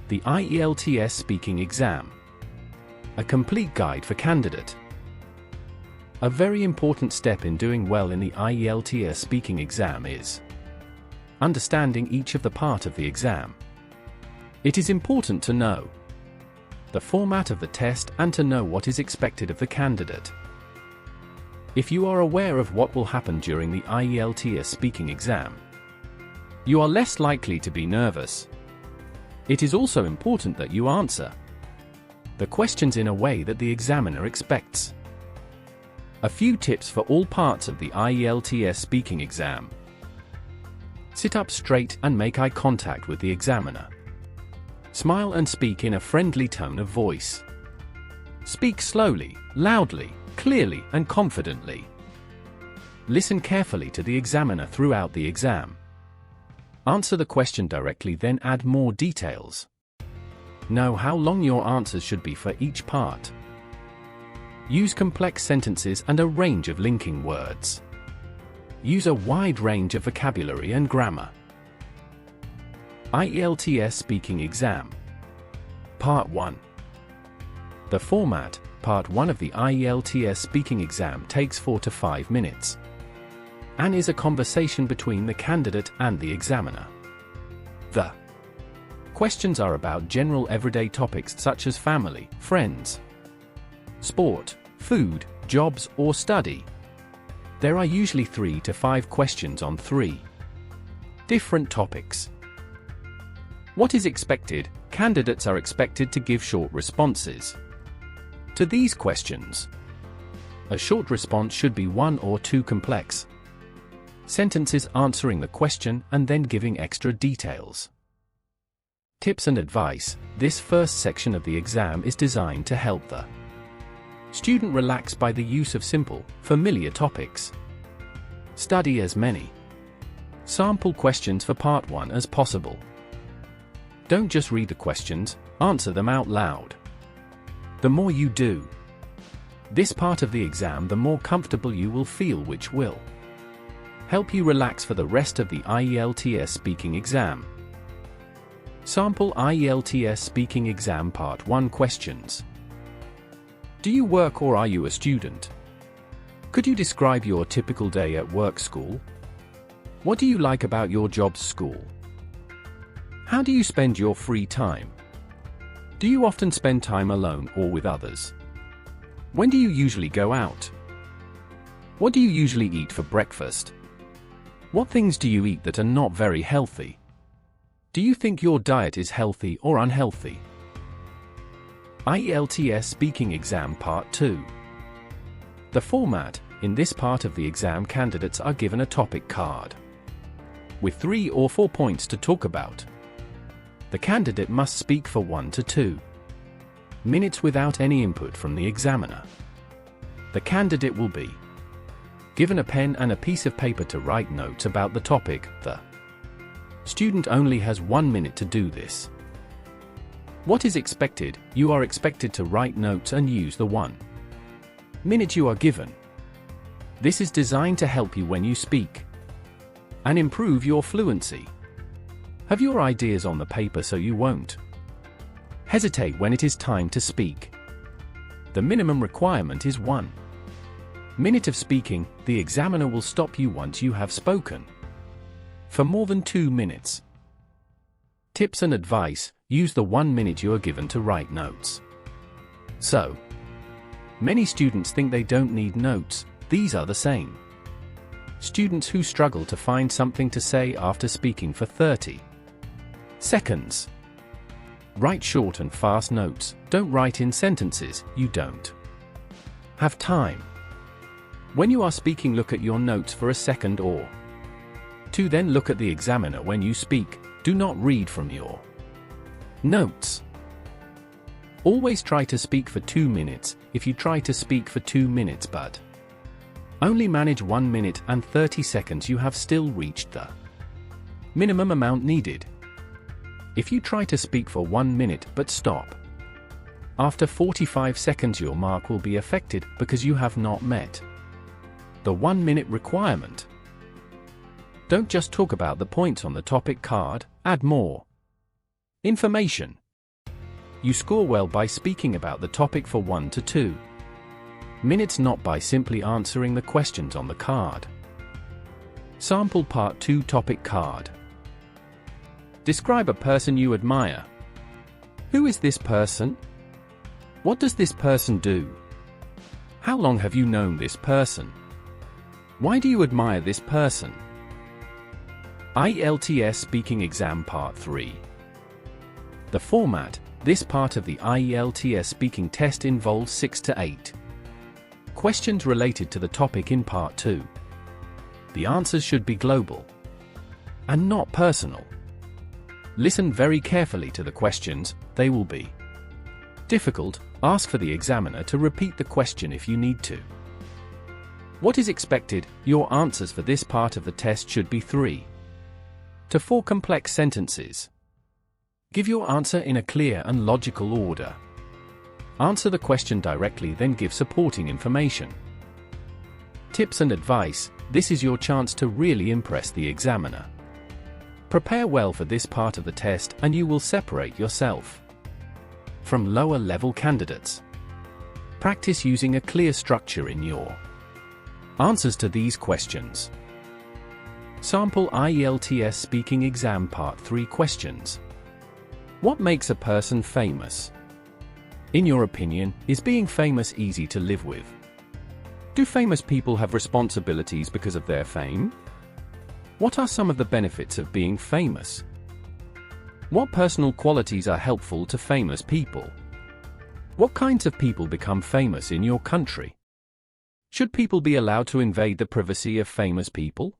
The IELTS Speaking Exam. A complete guide for candidate. A very important step in doing well in the IELTS Speaking Exam is understanding each of the part of the exam. It is important to know the format of the test and to know what is expected of the candidate. If you are aware of what will happen during the IELTS Speaking Exam, you are less likely to be nervous. It is also important that you answer the questions in a way that the examiner expects. A few tips for all parts of the IELTS Speaking Exam. Sit up straight and make eye contact with the examiner. Smile and speak in a friendly tone of voice. Speak slowly, loudly, clearly, and confidently. Listen carefully to the examiner throughout the exam. Answer the question directly, then add more details. Know how long your answers should be for each part. Use complex sentences and a range of linking words. Use a wide range of vocabulary and grammar. IELTS Speaking Exam. Part 1. The format. Part 1 of the IELTS Speaking Exam takes 4 to 5 minutes and is a conversation between the candidate and the examiner. The questions are about general everyday topics such as family, friends, sport, food, jobs, or study. There are usually 3 to 5 questions on 3 different topics. What is expected? Candidates are expected to give short responses to these questions. A short response should be 1 or 2 complex sentences answering the question and then giving extra details. Tips and advice. This first section of the exam is designed to help the student relax by the use of simple, familiar topics. Study as many sample questions for part 1 as possible. Don't just read the questions, answer them out loud. The more you do this part of the exam, the more comfortable you will feel, which will help you relax for the rest of the IELTS Speaking Exam. Sample IELTS Speaking Exam Part 1 questions. Do you work or are you a student? Could you describe your typical day at work, school? What do you like about your job's school? How do you spend your free time? Do you often spend time alone or with others? When do you usually go out? What do you usually eat for breakfast? What things do you eat that are not very healthy? Do you think your diet is healthy or unhealthy? IELTS Speaking Exam Part 2. The format. In this part of the exam, candidates are given a topic card with 3 or 4 points to talk about. The candidate must speak for 1 to 2 minutes without any input from the examiner. The candidate will be given a pen and a piece of paper to write notes about the topic. The student only has 1 minute to do this. What is expected? You are expected to write notes and use the 1 minute you are given. This is designed to help you when you speak and improve your fluency. Have your ideas on the paper so you won't hesitate when it is time to speak. The minimum requirement is 1 minute of speaking. The examiner will stop you once you have spoken for more than 2 minutes. Tips and advice. Use the 1 minute you are given to write notes. So many students think they don't need notes. These are the same students who struggle to find something to say after speaking for 30 seconds. Write short and fast notes. Don't write in sentences you don't have time. When you are speaking, look at your notes for a second or 2, then look at the examiner when you speak. Do not read from your notes. Always try to speak for 2 minutes. If you try to speak for 2 minutes but only manage 1 minute and 30 seconds, you have still reached the minimum amount needed. If you try to speak for 1 minute but stop after 45 seconds, your mark will be affected because you have not met the 1 minute requirement. Don't just talk about the points on the topic card, add more information. You score well by speaking about the topic for 1 to 2 minutes, not by simply answering the questions on the card. Sample Part 2 topic card. Describe a person you admire. Who is this person? What does this person do? How long have you known this person? Why do you admire this person? IELTS Speaking Exam Part 3. The format. This part of the IELTS speaking test involves 6 to 8 questions related to the topic in Part 2. The answers should be global and not personal. Listen very carefully to the questions. They will be difficult. Ask for the examiner to repeat the question if you need to. What is expected? Your answers for this part of the test should be 3 to 4 complex sentences. Give your answer in a clear and logical order. Answer the question directly, then give supporting information. Tips and advice. This is your chance to really impress the examiner. Prepare well for this part of the test and you will separate yourself from lower-level candidates. Practice using a clear structure in your answers to these questions. Sample IELTS Speaking Exam Part 3 questions. What makes a person famous? In your opinion, is being famous easy to live with? Do famous people have responsibilities because of their fame? What are some of the benefits of being famous? What personal qualities are helpful to famous people? What kinds of people become famous in your country? Should people be allowed to invade the privacy of famous people?